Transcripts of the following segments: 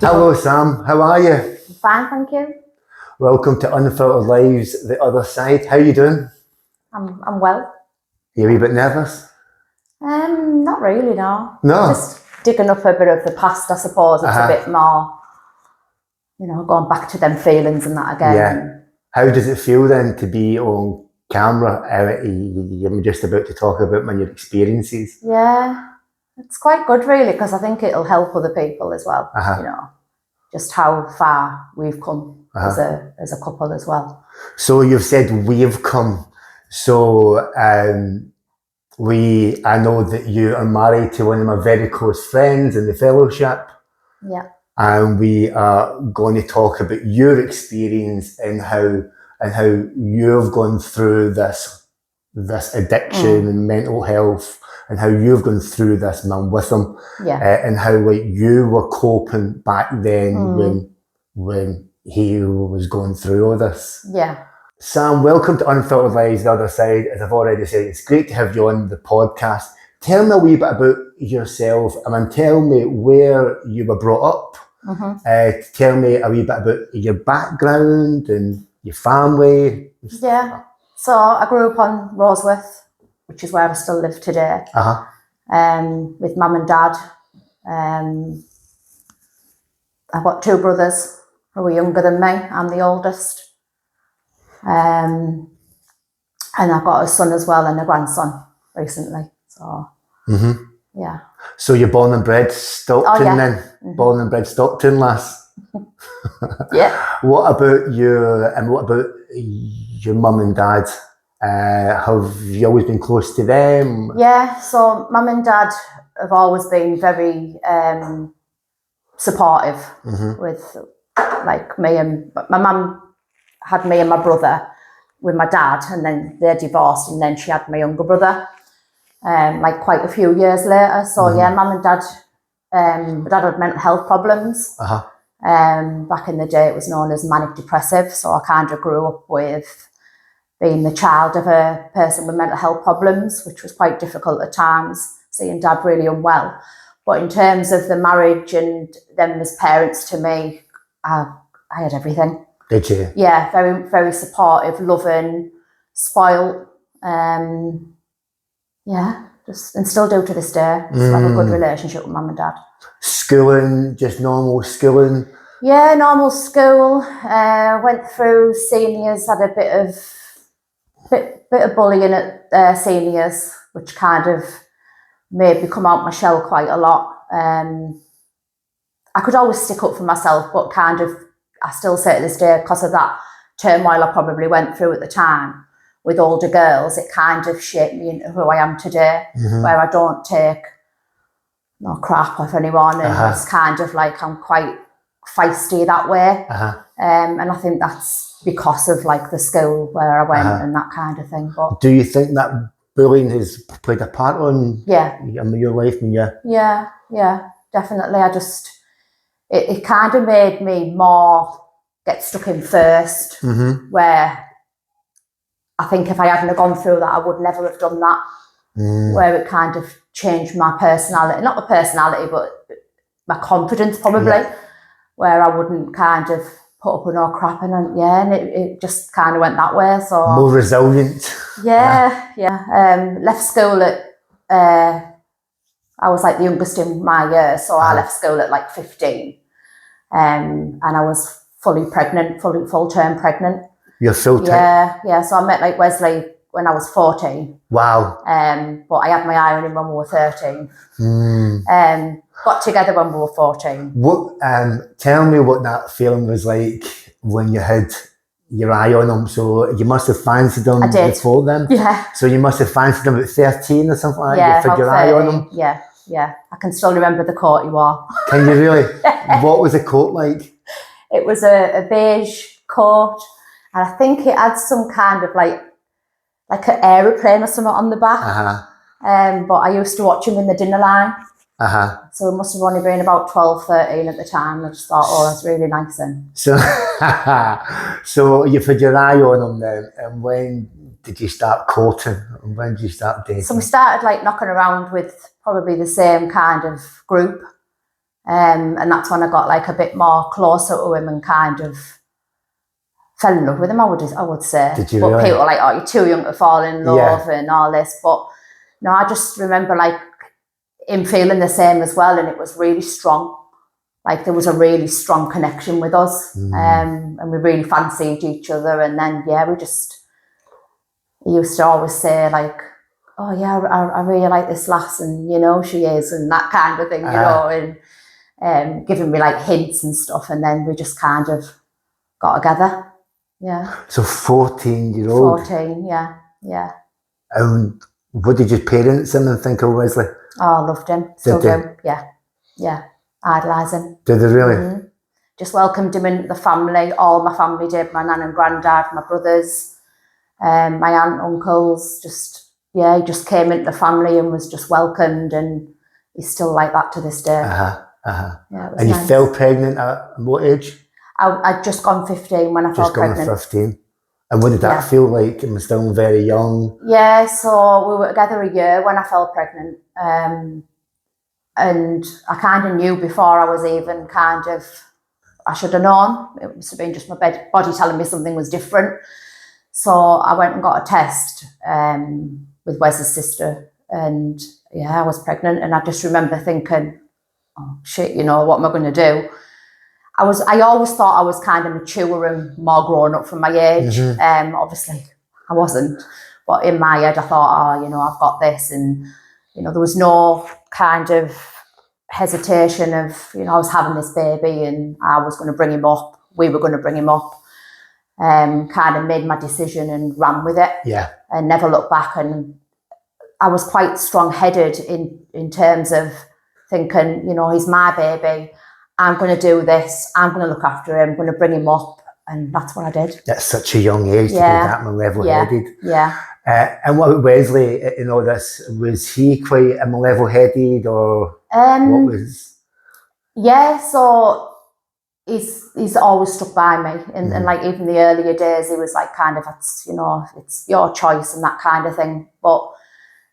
Hello Sam, how are you? Fine, thank you. Welcome to Unfiltered Lives, the other side. How you doing? I'm well. You a wee bit nervous? Not really, no. No? Just digging up a bit of the past, I suppose. It's Uh-huh. a bit more, going back to them feelings and that again. Yeah. How does it feel then to be on camera? You're just about to talk about your experiences. Yeah, it's quite good really, because I think it'll help other people as well. Uh-huh. Just how far we've come Uh-huh. as a couple as well. So you've said we've come. So I know that you are married to one of my very close friends in the fellowship. Yeah. And we are going to talk about your experience and how you've gone through this addiction and mental health, and how you've gone through this man with him, and how you were coping back then when he was going through all this. Yeah. Sam, welcome to Unfiltered Lives, the other side. As I've already said, it's great to have you on the podcast. Tell me a wee bit about yourself. Tell me where you were brought up. Tell me a wee bit about your background and your family. Yeah. So I grew up on Roseworth, which is where I still live today. With mum and dad. I've got two brothers who are younger than me. I'm the oldest. And I've got a son as well and a grandson recently. So yeah. So you're born and bred Stockton then? Born and bred Stockton lass. Yeah. What about your mum and dad? Have you always been close to them? Yeah, so mum and dad have always been very supportive with like me, and my mum had me and my brother with my dad, and then they divorced, and then she had my younger brother like quite a few years later. So yeah, mum and dad, my dad had mental health problems. Back in the day it was known as manic depressive, so I kind of grew up with being the child of a person with mental health problems, which was quite difficult at times, seeing dad really unwell. But in terms of the marriage and them as parents to me, I had everything. Did you? Yeah, very, very supportive, loving, spoiled. Yeah, and still do to this day. Still have a good relationship with mum and dad. Schooling, just normal schooling? Yeah, normal school. Went through seniors, had a bit of bullying at seniors, which kind of made me come out my shell quite a lot. I could always stick up for myself, but kind of, I still say to this day, because of that turmoil I probably went through at the time with older girls, it kind of shaped me into who I am today, where I don't take no crap off anyone, and it's kind of like I'm quite feisty that way. And I think that's because of like the school where I went and that kind of thing. But do you think that bullying has played a part on your life? Yeah, definitely. It kind of made me more get stuck in first, where I think if I hadn't have gone through that, I would never have done that. Where it kind of changed my personality, not my personality, but my confidence probably, where I wouldn't kind of put up with no crap, and it just kind of went that way. So more resilient. Yeah. Left school at I was like the youngest in my year, so I left school at like 15, and I was fully pregnant, full term pregnant. You're full term? Yeah. So I met like Wesley when I was 14. Wow. But I had my eye on him when we were 13. Got together when we were 14. What? Tell me what that feeling was like when you had your eye on him. So you must have fancied him before then? Yeah. So you must have fancied him at 13 or something like that? Yeah, you had your eye on him? Yeah. I can still remember the coat he wore. Can you really? What was the coat like? It was a beige coat, and I think it had some kind of like an aeroplane or something on the back. But I used to watch him in the dinner line. So it must have only been about 12, 13 at the time. I just thought, that's really nice then. So you've had your eye on him then, and when did you start courting? And when did you start dating? So we started like knocking around with probably the same kind of group. And that's when I got like a bit more closer to him and kind of fell in love with him, I would say. Did you but really? people are like, oh, you're too young to fall in love and all this. But no, I just remember like him feeling the same as well, and it was really strong. Like there was a really strong connection with us, and we really fancied each other. And then he used to always say like, oh yeah, I really like this lass, and you know she is, and that kind of thing, you know, and giving me like hints and stuff, and then we just kind of got together. Yeah. So 14-year-old. 14, yeah. And what did your parents think of Wesley? Oh, I loved him. Still do. Yeah. Idolise him. Did they really? Just welcomed him into the family. All my family did. My nan and granddad, my brothers, my aunt, uncles. He just came into the family and was just welcomed, and he's still like that to this day. Yeah, and nice. You fell pregnant at what age? I'd just gone 15 when I fell pregnant. Just gone 15. And what did that feel like? I'm still very young. Yeah, so we were together a year when I fell pregnant. And I kind of knew before I was even I should have known. It must have been just my body telling me something was different. So I went and got a test with Wes's sister. And I was pregnant. And I just remember thinking, oh shit, you know, what am I going to do? I always thought I was kind of mature and more grown up for my age. Obviously, I wasn't. But in my head, I thought, oh, you know, I've got this. And, you know, there was no kind of hesitation of, you know, I was having this baby and I was going to bring him up. We were going to bring him up. Kind of made my decision and ran with it. Yeah. And never looked back. And I was quite strong-headed in terms of thinking, you know, he's my baby. I'm going to do this. I'm going to look after him. I'm going to bring him up. And that's what I did. At such a young age to be that level-headed. Yeah. And what about Wesley in all this? Was he quite level-headed or what was? Yeah, so he's always stuck by me. And like even the earlier days, he was like kind of, you know, it's your choice and that kind of thing. But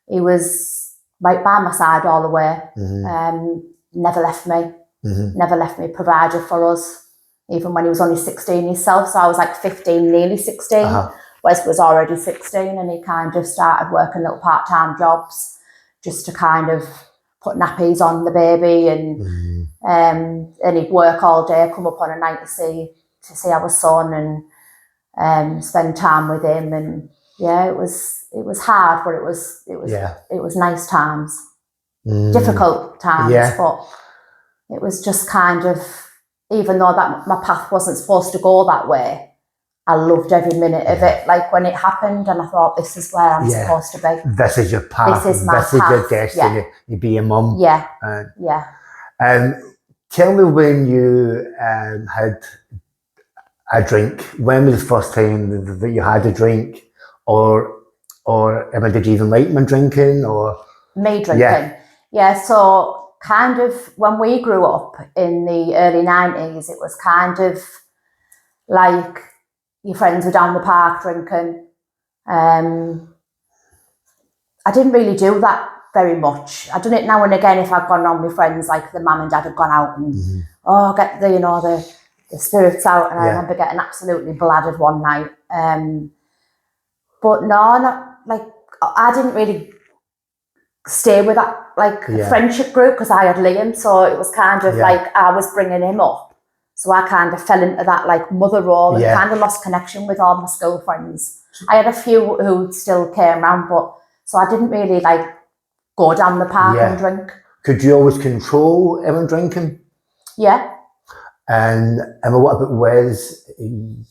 he was right by my side all the way. Never left me. Never left me, provided for us, even when he was only 16 himself. So I was like 15, nearly 16. Wes was already 16, and he kind of started working little part-time jobs just to kind of put nappies on the baby, and he'd work all day, come up on a night to see our son and spend time with him. And it was hard, but it was nice times, difficult times, but it was just kind of, even though that my path wasn't supposed to go that way, I loved every minute of it. Like when it happened and I thought, this is where I'm supposed to be. This is your path. This is my path. Is your destiny. You be a mum. Yeah. Tell me when you had a drink. When was the first time that you had a drink? Or did you even like me drinking? Or me drinking? Yeah, so kind of when we grew up in the early 90s, it was kind of like your friends were down the park drinking. I didn't really do that very much. I done it now and again if I'd gone on with friends, like the mum and dad had gone out and get the, you know, the spirits out. And I remember getting absolutely bladdered one night. But no, not like I didn't really stay with that friendship group because I had Liam, so it was kind of like I was bringing him up, so I kind of fell into that like mother role and kind of lost connection with all my school friends. I had a few who still came around, but so I didn't really like go down the park and drink. Could you always control him drinking? Yeah. And what about Wes? Did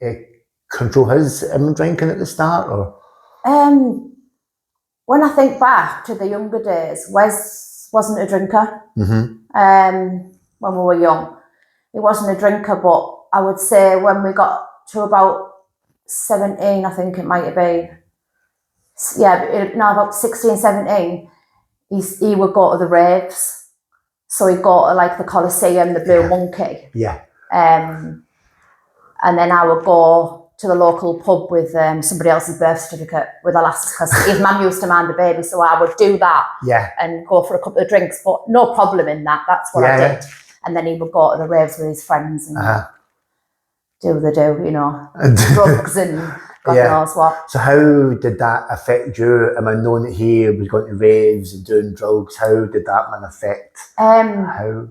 he control his drinking at the start, or? When I think back to the younger days, Wes wasn't a drinker. When we were young, he wasn't a drinker. But I would say when we got to about 17, I think it might have been, about 16, 17, he would go to the raves. So he'd go to like the Coliseum, the Blue Monkey. And then I would go to the local pub with somebody else's birth certificate with a lass, because his mum used to mind the baby, so I would do that and go for a couple of drinks, but no problem in that. That's what I did. And then he would go to the raves with his friends and do the you know, drugs and God knows what. So how did that affect you? Am I knowing that he was going to raves and doing drugs? How did that man affect? How?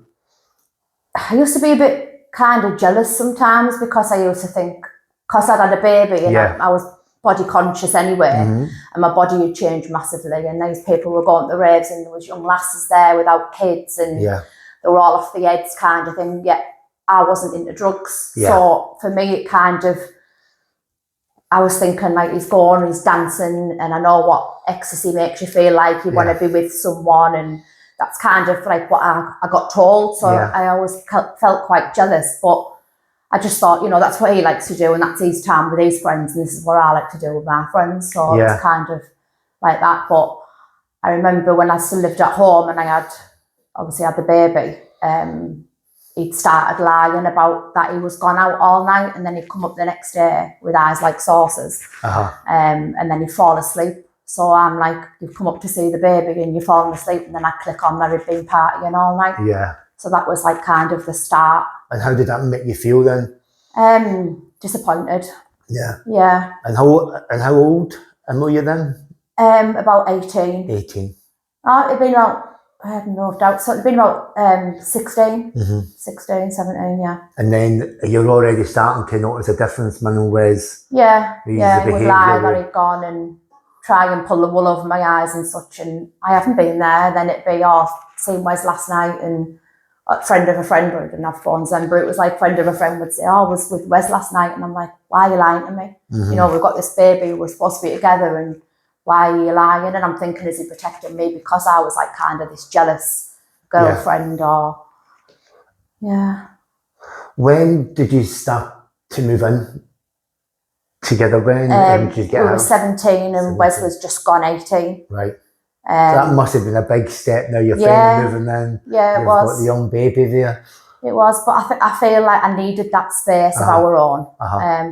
I used to be a bit kind of jealous sometimes, because I used to think, because I'd had a baby and I was body conscious anyway, and my body had changed massively, and these people were going to the raves and there was young lasses there without kids and they were all off the heads kind of thing, yet I wasn't into drugs. So for me it kind of, I was thinking like, he's going, he's dancing, and I know what ecstasy makes you feel like. You want to be with someone, and that's kind of like what I got told. So I always felt quite jealous, but I just thought, you know, that's what he likes to do and that's his time with his friends, and this is what I like to do with my friends. So it's kind of like that. But I remember when I still lived at home and I had obviously had the baby, he'd started lying about that he was gone out all night, and then he'd come up the next day with eyes like saucers, and then he'd fall asleep. So I'm like, you've come up to see the baby and you're falling asleep, and then I click on that he'd been partying all night. So that was like kind of the start. And how did that make you feel then? Disappointed. Yeah. And how old were you then? About 18. 18. Oh, it'd been about, I have no doubt, so it'd been about 16, 16, 17, And then you're already starting to notice a difference, man, Wes. He would lie that he'd gone and try and pull the wool over my eyes and such, and I haven't been there. Then it'd be, seen Wes last night, and a friend of a friend, we didn't have phones then, but it was like friend of a friend would say, I was with Wes last night, and I'm like, why are you lying to me? You know, we've got this baby, we're supposed to be together, and why are you lying? And I'm thinking, is he protecting me because I was like kind of this jealous girlfriend or When did you start to move in together? When did you get we were 17 and Wes was just gone 18. Right. So that must have been a big step. Now you're finally moving in. Yeah, You've got the young baby there. It was, but I feel like I needed that space of our own.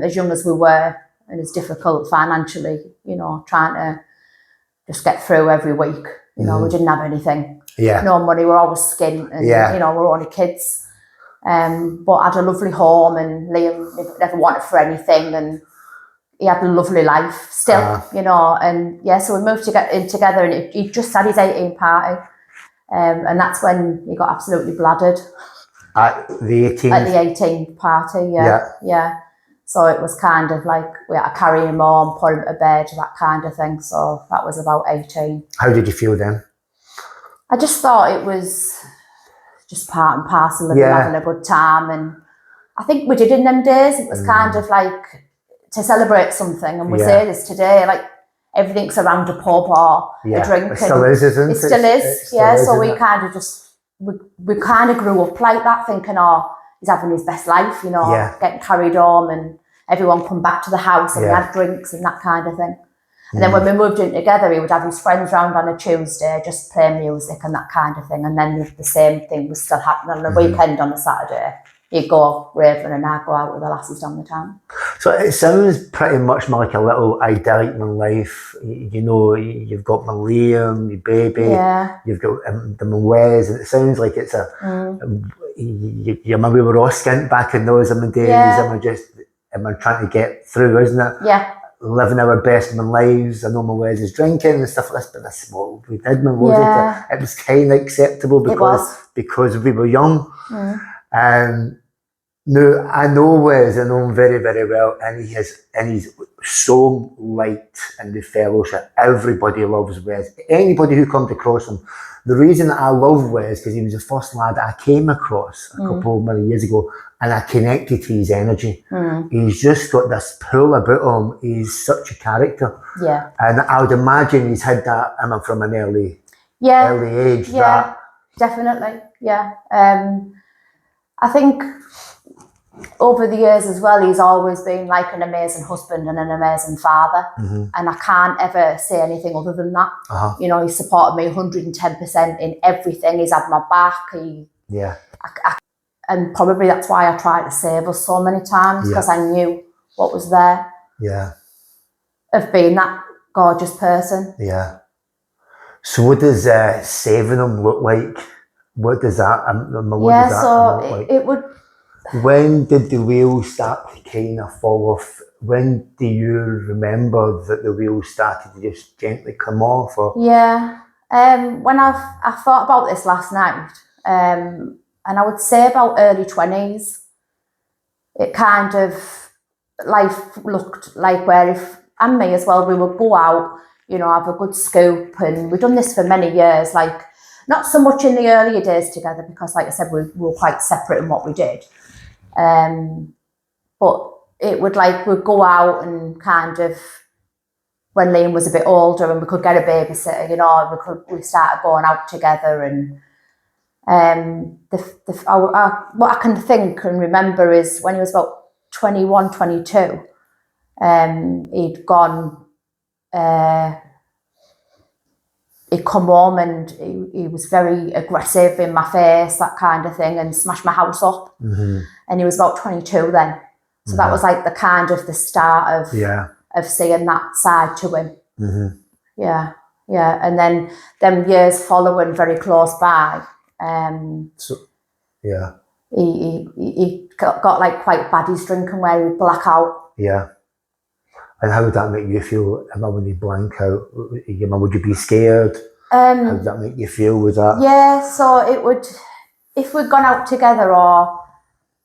As young as we were, and as difficult financially, you know, trying to just get through every week. You know, we didn't have anything. No money. We're always skint, and you know, we're only kids. But I had a lovely home, and Liam never wanted for anything, and he had a lovely life still, you know, and so we moved in together, and he just had his 18th party, and that's when he got absolutely bladdered. At the 18th? At the 18th party, yeah. So it was kind of like, we had to carry him home, put him to bed, that kind of thing. So that was about 18. How did you feel then? I just thought it was just part and parcel of having a good time, and I think we did in them days. It was kind of like, to celebrate something, and we say this today, like everything's around a pub or a drink. It still is, isn't it? It still is, so we kind of just, we kind of grew up like that, thinking, he's having his best life, you know, getting carried home, and everyone come back to the house and we had drinks and that kind of thing. And then when we moved in together, he would have his friends round on a Tuesday, just play music and that kind of thing. And then the same thing was still happening on the weekend on a Saturday. He'd go raving and I'd go out with the lasses down the town. So it sounds pretty much more like a little idyllic life. You know, you've got my Liam, your baby, you've got the Wes, and it sounds like it's you remember we were all skint back in those days, and we're trying to get through, isn't it? Yeah. Living our best lives. I know my Wes is drinking and stuff like this, but that's what we did, wasn't it? It was kind of acceptable because we were young. No, I know Wes, I know him very, very well, and he's so liked in the fellowship. Everybody loves Wes. Anybody who comes across him. The reason I love Wes, because he was the first lad I came across a couple of many years ago, and I connected to his energy. He's just got this pull about him. He's such a character. Yeah. And I would imagine he's had that from an early age. Yeah, definitely. Yeah. I think over the years as well, he's always been like an amazing husband and an amazing father. And I can't ever say anything other than that. You know, he supported me 110% in everything. He's had my back. And probably that's why I tried to save us so many times, because I knew what was there Yeah. of being that gorgeous person. Yeah. So what does saving them look like? What does that, what Yeah, does that so look like? it would, When did the wheels start to kind of fall off? When do you remember that the wheels started to just gently come off? Or yeah. When I thought about this last night, and I would say about early 20s, it kind of, life looked like where if, and me as well, we would go out, you know, have a good scoop, and we've done this for many years, like, not so much in the earlier days together, because like I said, we were quite separate in what we did. But it would like, we'd go out and kind of, when Liam was a bit older and we could get a babysitter, you know, we started going out together, and what I can think and remember is when he was about 21, 22, he'd gone, he'd come home and he was very aggressive in my face, that kind of thing, and smashed my house up. And he was about 22 then. So that was like the kind of the start of seeing that side to him. Yeah. And then them years following very close by, so, he got like quite bad. His drinking where he'd black out. Yeah. And how would that make you feel when you blank out? Would you be scared? How did that make you feel with that? Yeah, so it would, if we'd gone out together, or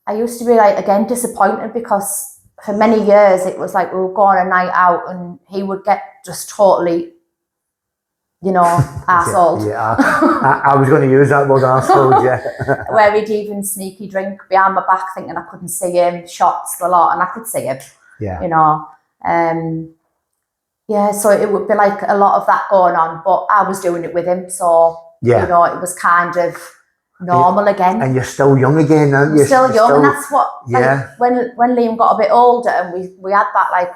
I used to be like, again, disappointed, because for many years it was like we would go on a night out and he would get just totally, you know, arseholed. I was going to use that word, arseholed, yeah. Where he'd even sneaky drink behind my back thinking I couldn't see him, shots a lot, and I could see him, you know. Yeah, so it would be like a lot of that going on, but I was doing it with him, so, you know, it was kind of normal again. And you're still young again, aren't you? I'm still young, and that's what, like, when Liam got a bit older and we had that, like,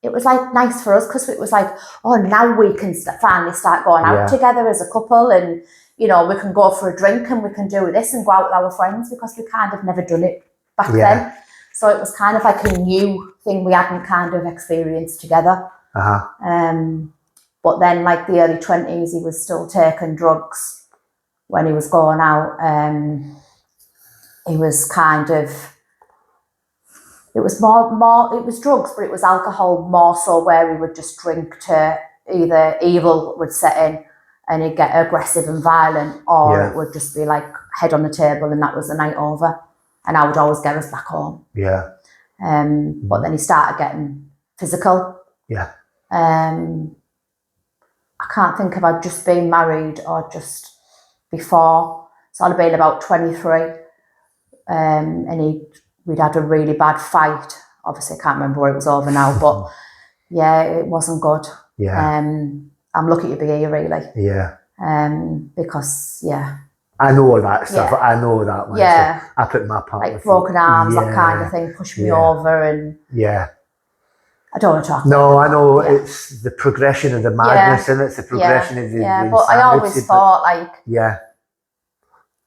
it was like nice for us, because it was like, oh, now we can finally start going out together as a couple, and, you know, we can go for a drink and we can do this and go out with our friends, because we kind of never done it back then. So it was kind of like a new thing we hadn't kind of experienced together. But then, like, the early 20s, he was still taking drugs when he was going out. He was kind of, it was more, it was drugs, but it was alcohol more so, where we would just drink to either evil would set in and he'd get aggressive and violent, or it would just be like head on the table and that was the night over. And I would always get us back home. But then he started getting physical. I can't think if I'd just been married or just before. So I'd have been about 23. And we'd had a really bad fight. Obviously, I can't remember where it was over now, but yeah, it wasn't good. I'm lucky to be here, really. Because, I know all that stuff. I know that one. Yeah. I put my part like broken arms, that kind of thing, pushed me over, and I don't want to talk about No, I know it's the progression of the madness, and it's the progression of the but I always thought, like,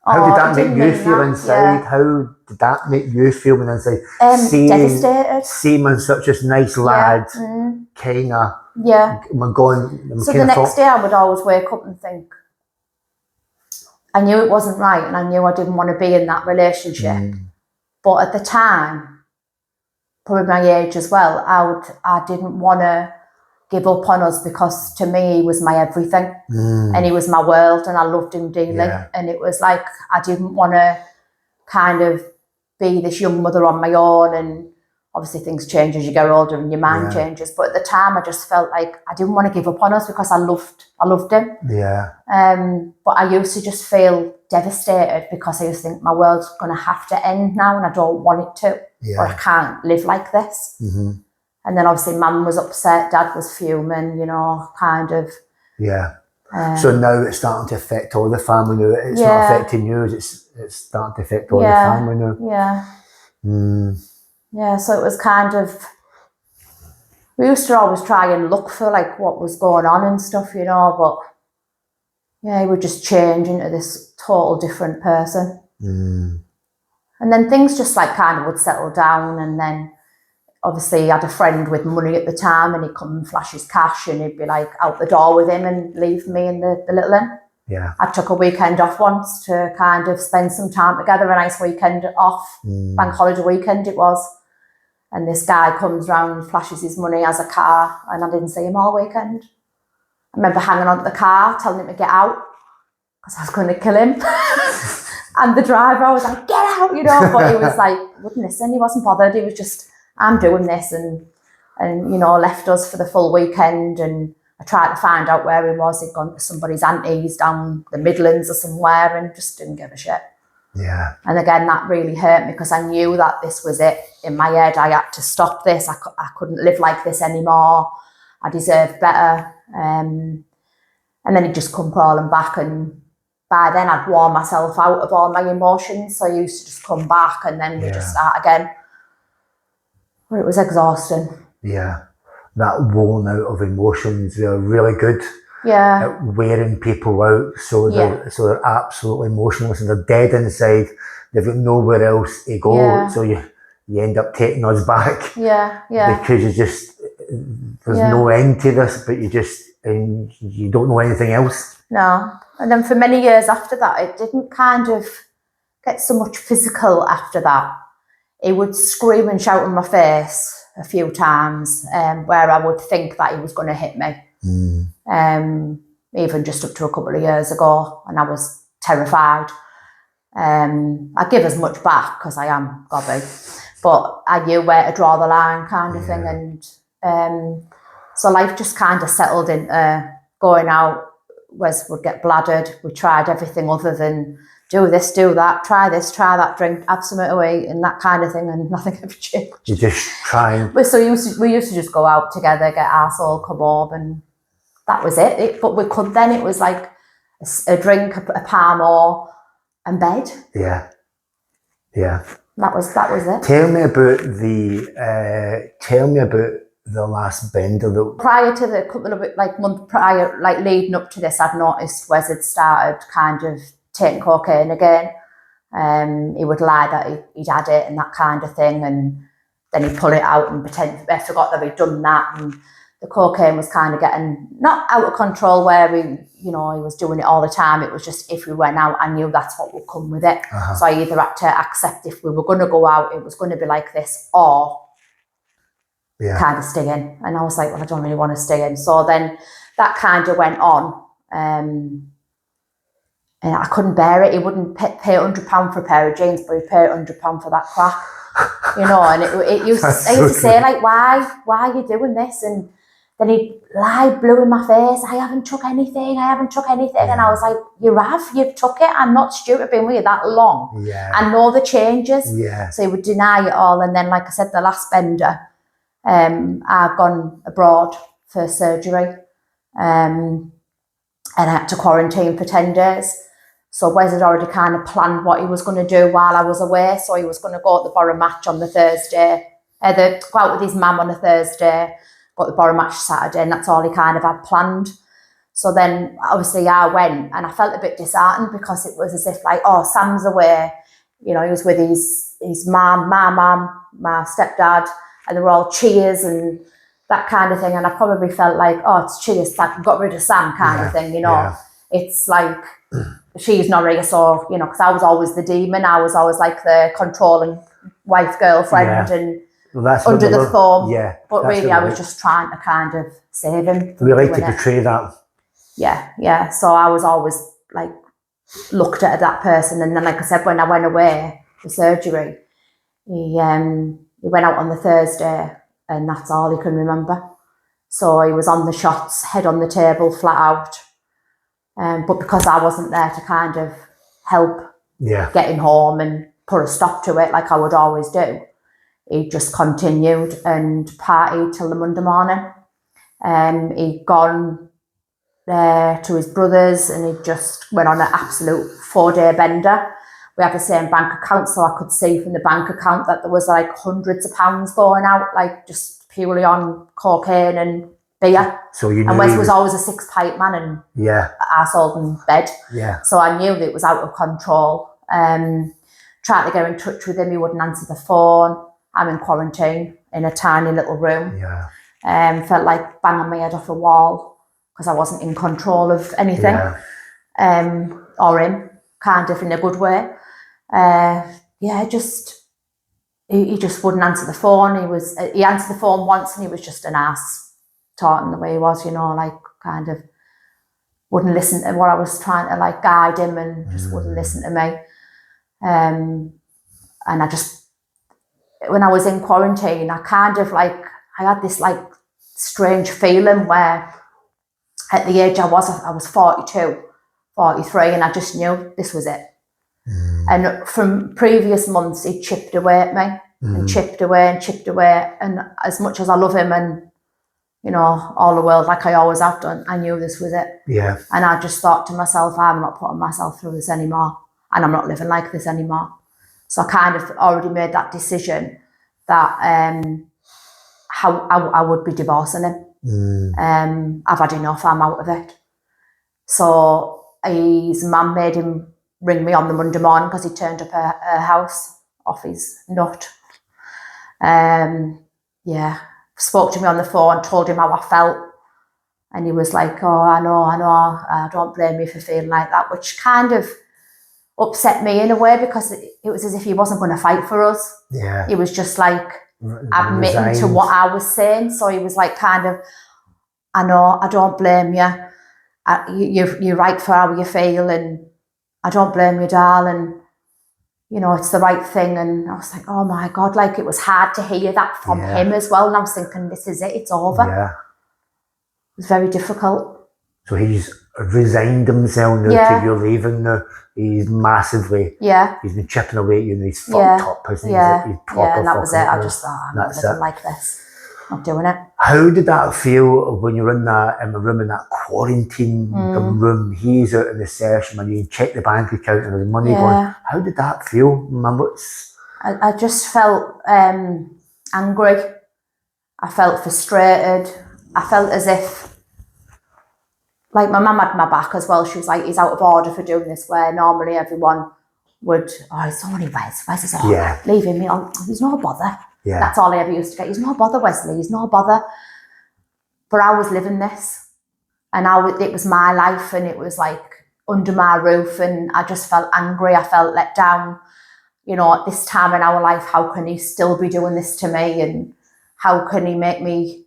how did that make you feel inside? How did that make you feel inside? Devastated. Seeing him such a nice lad, kind of going. So the next day I would always wake up and think, I knew it wasn't right, and I knew I didn't want to be in that relationship. But at the time, probably my age as well, I didn't want to give up on us, because to me he was my everything, and he was my world, and I loved him dearly. And it was like I didn't want to kind of be this young mother on my own, and obviously things change as you get older and your mind changes. But at the time I just felt like I didn't want to give up on us, because I loved him. But I used to just feel devastated, because I used to think my world's going to have to end now, and I don't want it to, or I can't live like this. And then obviously Mum was upset, Dad was fuming, you know, kind of. So now it's starting to affect all the family now. It's not affecting you, it's starting to affect all the family now. So it was kind of, we used to always try and look for like what was going on and stuff, you know, but he would just change into this total different person. And then things just like kind of would settle down, and then obviously he had a friend with money at the time, and he'd come and flash his cash, and he'd be like out the door with him and leave me and the little one. Yeah. I took a weekend off once to kind of spend some time together, a nice weekend off, bank holiday weekend it was. And this guy comes round, flashes his money, has a car, and I didn't see him all weekend. I remember hanging on to the car, telling him to get out, because I was going to kill him. And the driver, I was like, get out, but he was like, wouldn't listen, he wasn't bothered. He was just, I'm doing this, and left us for the full weekend. And I tried to find out where he was. He'd gone to somebody's auntie's down the Midlands or somewhere, and just didn't give a shit. Yeah. And again, that really hurt me, because I knew that this was it. In my head, I had to stop this. I couldn't live like this anymore. I deserved better. And then he'd just come crawling back, and by then I'd worn myself out of all my emotions. So I used to just come back, and then we'd just start again. But it was exhausting. Yeah. That worn out of emotions, they're really good at wearing people out, so they're absolutely emotionless and they're dead inside. They've got nowhere else to go, so you end up taking us back. Because there's no end to this, but you don't know anything else. No. And then for many years after that, it didn't kind of get so much physical after that. He would scream and shout in my face a few times, where I would think that he was going to hit me. Even just up to a couple of years ago, and I was terrified. I give as much back because I am gobby, but I knew where to draw the line, kind of thing. And so life just kind of settled into going out. Would get bladdered. We tried everything other than do this, do that, try this, try that, drink absolute away, and that kind of thing, and nothing ever changed. You just try and... we used to just go out together, get arsehole, come home, and that was it. But we could then, it was like a drink, a Palmore, and bed. Yeah. That was it. Tell me about the last bender. Prior to the couple of month prior, leading up to this, I'd noticed Wes had started kind of taking cocaine again. He would lie that he'd had it and that kind of thing, and then he'd pull it out and pretend I forgot that he'd done that. And the cocaine was kind of getting not out of control where he was doing it all the time. It was just if we went out, I knew that's what would come with it. So I either had to accept if we were going to go out, it was going to be like this, or kind of stay in. And I was like, well, I don't really want to stay in. So then that kind of went on. And I couldn't bear it. He wouldn't pay £100 for a pair of jeans, but he'd pay £100 for that crack. And it used I used to say, like, why are you doing this? And then he'd lie blue in my face. I haven't took anything. And I was like, you've took it. I'm not stupid, been with you that long. I know the changes. So he would deny it all. And then, like I said, the last bender, I'd gone abroad for surgery, and I had to quarantine for 10 days. So Wes had already kind of planned what he was going to do while I was away. So he was going to go to the Borough match on the Thursday, go out with his mum on a Thursday, go to the Borough match Saturday, and that's all he kind of had planned. So then obviously I went, and I felt a bit disheartened, because it was as if like, oh, Sam's away. He was with his mum, my mum, my stepdad, and they were all cheers and that kind of thing. And I probably felt like, oh, it's cheers, like got rid of Sam kind of thing, It's like, she's not here, so, because I was always the demon. I was always like the controlling wife, girlfriend, and under the thumb. But really, I was just trying to kind of save him. We like to portray that. Yeah. So I was always like looked at that person. And then, like I said, when I went away for surgery, he went out on the Thursday, and that's all he can remember. So he was on the shots, head on the table, flat out. But because I wasn't there to kind of help getting home and put a stop to it like I would always do, he just continued and partied till the Monday morning. He'd gone to his brother's, and he just went on an absolute 4-day bender. We had the same bank account, so I could see from the bank account that there was like hundreds of pounds going out, like just purely on cocaine and beer. So you knew, and Wes was always a 6-pipe man and arsehole in bed. So I knew that it was out of control. Tried to get in touch with him, he wouldn't answer the phone. I'm in quarantine. in a tiny little room. Yeah. Felt like banging my head off a wall because I wasn't in control of anything. Or him, kind of in a good way. He just wouldn't answer the phone. He answered the phone once and he was just an ass, talking the way he was, you know, like kind of wouldn't listen to what I was trying to like guide him, and just wouldn't listen to me. And I just, when I was in quarantine, I had this like strange feeling where at the age I was 42, 43, and I just knew this was it. And from previous months, he chipped away at me and chipped away and chipped away. And as much as I love him and, you know, all the world, like I always have done, I knew this was it. Yeah. And I just thought to myself, I'm not putting myself through this anymore, and I'm not living like this anymore. So I kind of already made that decision that how I would be divorcing him. I've had enough, I'm out of it. So his mum made him ring me on the Monday morning because he turned up at her house off his nut. Spoke to me on the phone, told him how I felt. And he was like, oh, I know, I don't blame you for feeling like that, which kind of upset me in a way because it was as if he wasn't going to fight for us. Yeah. He was just like admitting to what I was saying. So he was like kind of, I know, I don't blame you. You're right for how you feel, and I don't blame you, darling. You know, it's the right thing. And I was like, oh my God, like it was hard to hear that from him as well. And I was thinking, this is it, it's over. Yeah. It was very difficult. So he's resigned himself now to you leaving now. He's massively, he's been chipping away at you and he's fucked up, hasn't he? He's proper and that was it. up I now. just thought, I'm not living like this. Not doing it. How did that feel when you're in the room, in that quarantine room? He's out in the session and you check the bank account and there's money going. How did that feel? Remember, I just felt angry. I felt frustrated. I felt as if, like, my mum had my back as well. She was like, he's out of order for doing this, where normally everyone would, oh, it's only Wes is all right. Leave him, he's no bother. Yeah. That's all I ever used to get. He's no bother, Wesley. He's no bother. But I was living this, and it was my life, and it was like under my roof, and I just felt angry. I felt let down. You know, at this time in our life, how can he still be doing this to me, and how can he make me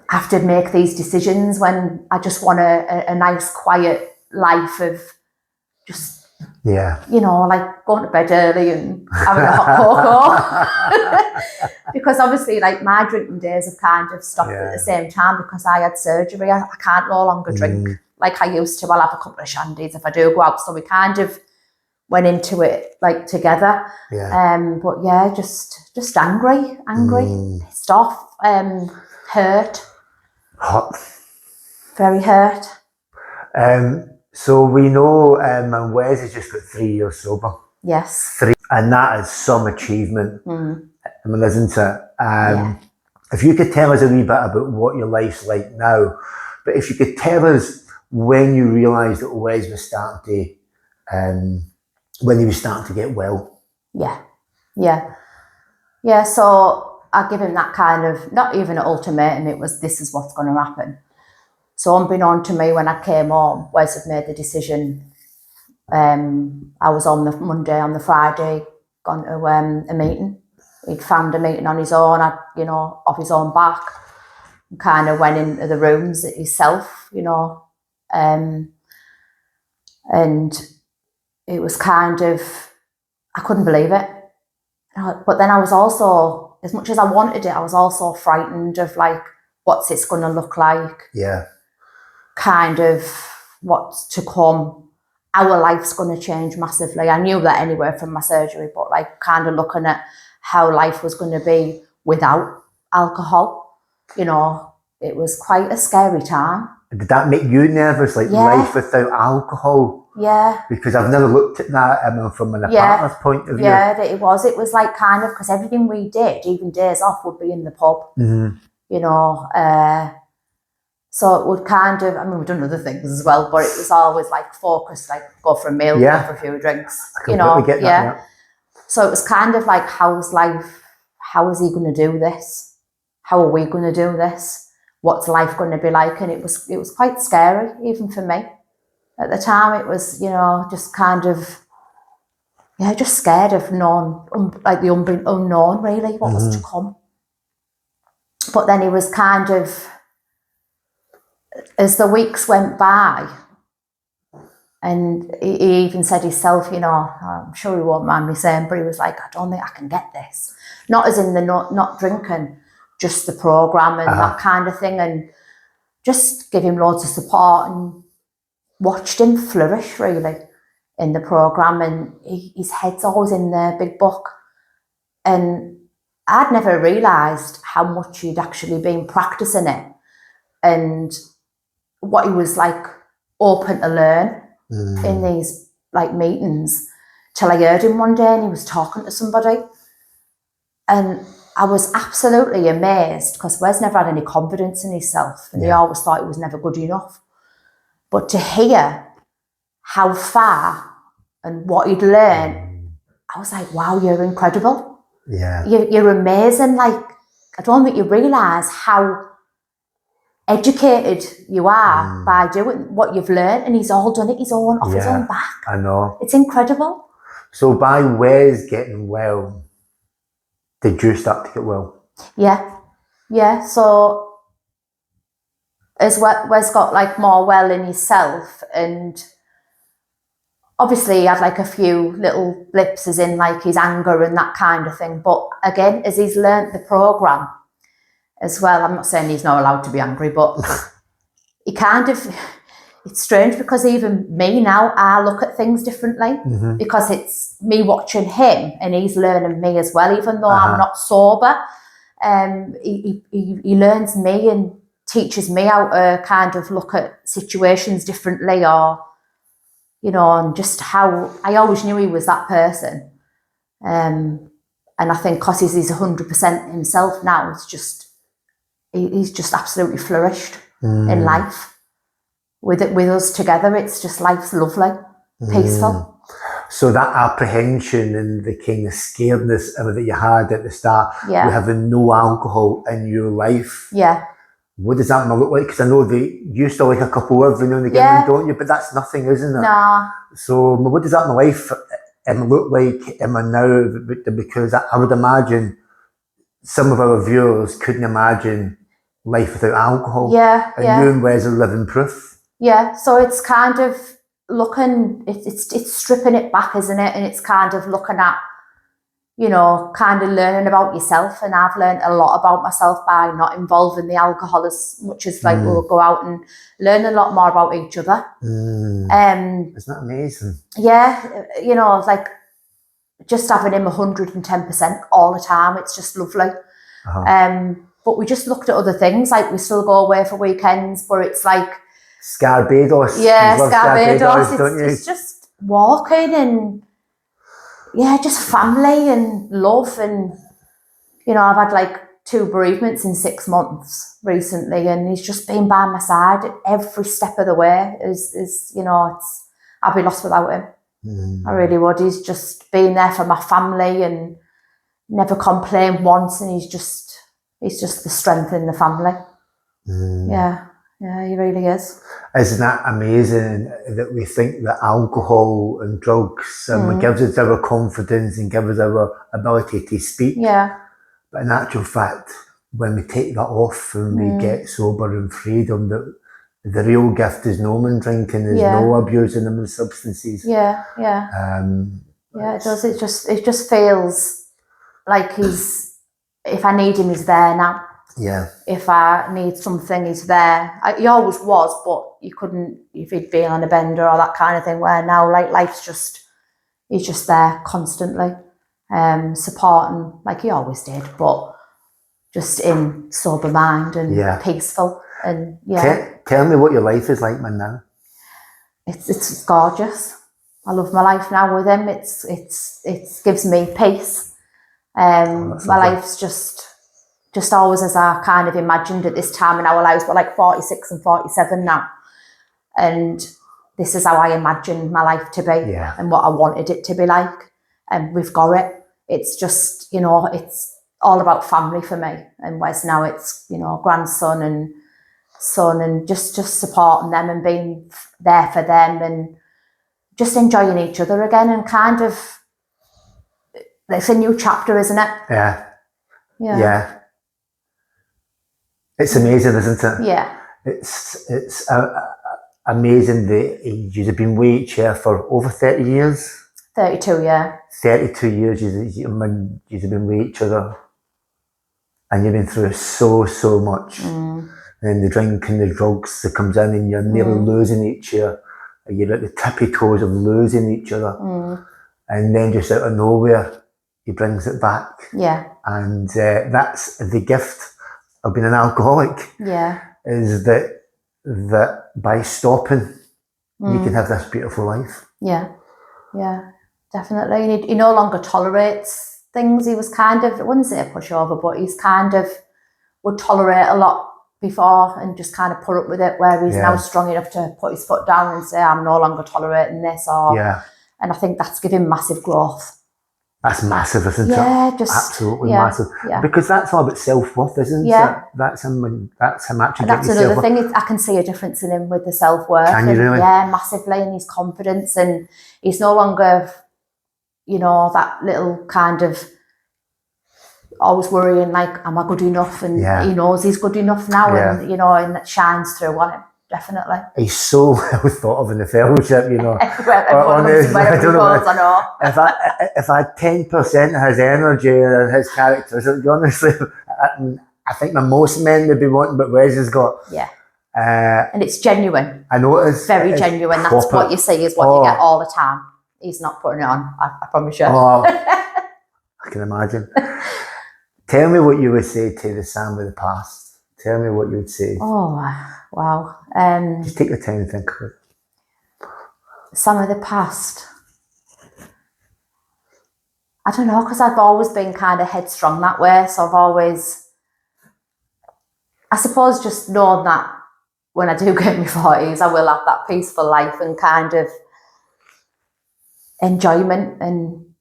have to make these decisions when I just want a nice, quiet life of just. You know, like going to bed early and having a hot cocoa. Because obviously, like, my drinking days have kind of stopped at the same time because I had surgery. I can't no longer drink like I used to. I'll have a couple of shandies if I do go out. So we kind of went into it like together. But yeah, just angry, pissed off, hurt. Hot. Very hurt. So we know Wes has just got 3 years sober. Yes. 3. And that is some achievement. I mean, isn't it? If you could tell us a wee bit about what your life's like now, but if you could tell us when you realised that Wes was starting to, when he was starting to get well. Yeah, so I give him that kind of, not even an ultimatum, it was, this is what's going to happen. So unbeknown to me, when I came home, Wes had made the decision. I was on the Monday, on the Friday, gone to a meeting. He'd found a meeting on his own, off his own back, and kind of went into the rooms himself, and it was kind of, I couldn't believe it. But then I was also, as much as I wanted it, I was also frightened of, like, what's this going to look like? Yeah. Kind of what's to come. Our life's going to change massively. I knew that anyway from my surgery, but like kind of looking at how life was going to be without alcohol, it was quite a scary time. Did that make you nervous, like life without alcohol? Yeah. Because I've never looked at that from a partner's point of view. Yeah, it was. It was like kind of, because everything we did, even days off, would be in the pub, So it would kind of, I mean, we've done other things as well, but it was always like focused, like go for a meal, go for a few drinks, I completely get that, So it was kind of like, how's life how is he going to do this? How are we going to do this? What's life going to be like? And it was quite scary, even for me. At the time, it was, you know, just kind of, yeah, just scared of like the unknown, really, what was to come. But then he was kind of, as the weeks went by, and he even said himself, you know, I'm sure he won't mind me saying, but he was like, I don't think I can get this. Not as in the not drinking, just the programme and that kind of thing. And just give him loads of support and watched him flourish, really, in the programme. And his head's always in the big book. And I'd never realised how much he'd actually been practising it and what he was like open to learn in these like meetings, till I heard him one day and he was talking to somebody, and I was absolutely amazed, because Wes never had any confidence in himself, and he always thought he was never good enough. But to hear how far and what he'd learned, I was like, wow, you're incredible. Yeah. You're amazing. Like, I don't think you realise how educated you are by doing what you've learned, and he's all done it his own off his own back. I know. It's incredible. So by Wes getting well, did you start to get well? Yeah. So as Wes got like more well in himself, and obviously he had like a few little blips as in like his anger and that kind of thing. But again, as he's learnt the programme as well, I'm not saying he's not allowed to be angry, but he kind of, it's strange, because even me now, I look at things differently, because it's me watching him and he's learning me as well, even though I'm not sober. He learns me and teaches me how to kind of look at situations differently, or, you know, and just how I always knew he was that person. And I think because he's 100% himself now, it's just, he's just absolutely flourished in life. With us together, it's just, life's lovely, peaceful. So that apprehension and the kind of scaredness that you had at the start, with having no alcohol in your life, what does that look like? Because I know they used to like a couple every now and again, don't you? But that's nothing, isn't it? Nah. So what does that in my life look like now? Because I would imagine some of our viewers couldn't imagine life without alcohol. And you and Wes are living proof. Yeah, so it's kind of looking, it's stripping it back, isn't it? And it's kind of looking at, you know, kind of learning about yourself. And I've learned a lot about myself by not involving the alcohol as much as like we'll go out and learn a lot more about each other. Isn't that amazing? Yeah, you know, like just having him 110% all the time, it's just lovely. But we just looked at other things, like we still go away for weekends, but it's like Scarbados. Yeah, Scarbados. It's just walking and just family and love. And you know, I've had like 2 bereavements in 6 months recently, and he's just been by my side every step of the way. Is you know, I'd be lost without him. I really would. He's just been there for my family and never complained once, and he's just the strength in the family. Yeah, he really is. Isn't that amazing that we think that alcohol and drugs gives us our confidence and gives us our ability to speak? Yeah. But in actual fact, when we take that off and we get sober and freedom, the real gift is no man drinking, there's no abusing them with substances. Yeah, it does. It just feels like if I need him, he's there now. Yeah. If I need something, he's there. He always was, but you couldn't, if he'd been on a bender or that kind of thing, where now, like, he's just there constantly, supporting, like he always did, but just in sober mind and peaceful. And Tell me what your life is like, man, now. It's gorgeous. I love my life now with him. It gives me peace. My life's just always as I kind of imagined at this time in our lives. We're like 46 and 47 now, and this is how I imagined my life to be and what I wanted it to be like, and we've got it. It's just, you know, it's all about family for me. And Wes now, it's, you know, grandson and son, and just supporting them and being there for them and just enjoying each other again, and kind of, it's a new chapter, isn't it? Yeah. Yeah. Yeah. It's amazing, isn't it? Yeah. It's amazing that you've been with each other for over 30 years. 32, yeah. 32 years you've been with each other, and you've been through so much. And then the drink and the drugs that comes in, and you're nearly losing each other. You're at the tippy toes of losing each other. And then just out of nowhere, he brings it back. Yeah. And that's the gift of being an alcoholic. Yeah. Is that by stopping, you can have this beautiful life. Yeah. Yeah. Definitely. And he no longer tolerates things. He was kind of, I wouldn't say a pushover, but he's kind of would tolerate a lot before and just kind of put up with it, where he's now strong enough to put his foot down and say, I'm no longer tolerating this. And I think that's given massive growth. That's massive, isn't it? Yeah, just absolutely massive. Yeah. Because that's all about self-worth, isn't it? That's him actually. That's another thing. I can see a difference in him with the self-worth. Can you really? Yeah, massively, and his confidence, and he's no longer, you know, that little kind of always worrying like, am I good enough? And he knows he's good enough now, and you know, and that shines through on him. Definitely. He's so well thought of in the fellowship, you know. If I had 10% of his energy and his characteristics, honestly, I think the most men would be wanting what Wes has got. Yeah. And it's genuine. I know it is. Very genuine. That's what you see, is what you get all the time. He's not putting it on, I promise you. I can imagine. Tell me what you would say to the Sam of the past. Tell me what you would say. Oh, wow. Just take your time and think of it. Some of the past. I don't know, because I've always been kind of headstrong that way. So I've always, I suppose, just known that when I do get in my 40s, I will have that peaceful life and kind of enjoyment and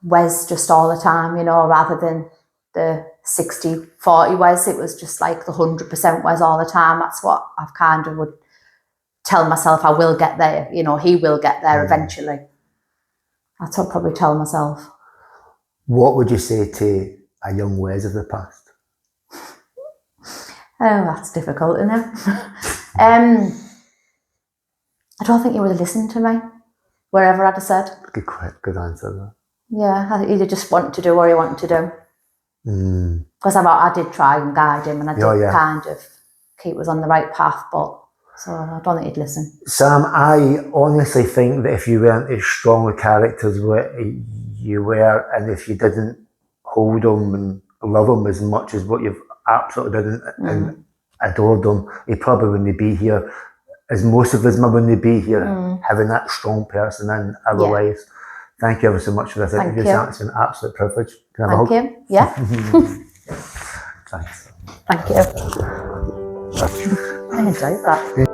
Wes just all the time, you know, rather than the 60-40 Wes. It was just like the 100% Wes all the time. That's what I've kind of would tell myself. I will get there, you know, he will get there eventually. That's what I'd probably tell myself. What would you say to a young Wes of the past? Oh, that's difficult, isn't it? I don't think he would have listened to me, wherever I'd have said. Good answer, though. Yeah, I either just wanted to do what he wanted to do. Because I did try and guide him, and I did kind of keep us on the right path, but so I don't think he'd listen. Sam, I honestly think that if you weren't as strong a character as you were, and if you didn't hold him and love him as much as what you've absolutely done and adored him, he probably wouldn't be here, as most of us wouldn't be here, having that strong person in our lives. Thank you ever so much for this interview. It's been an absolute privilege. Can I have a hug? Thank you. Yeah. Thanks. Thank you. I enjoyed that.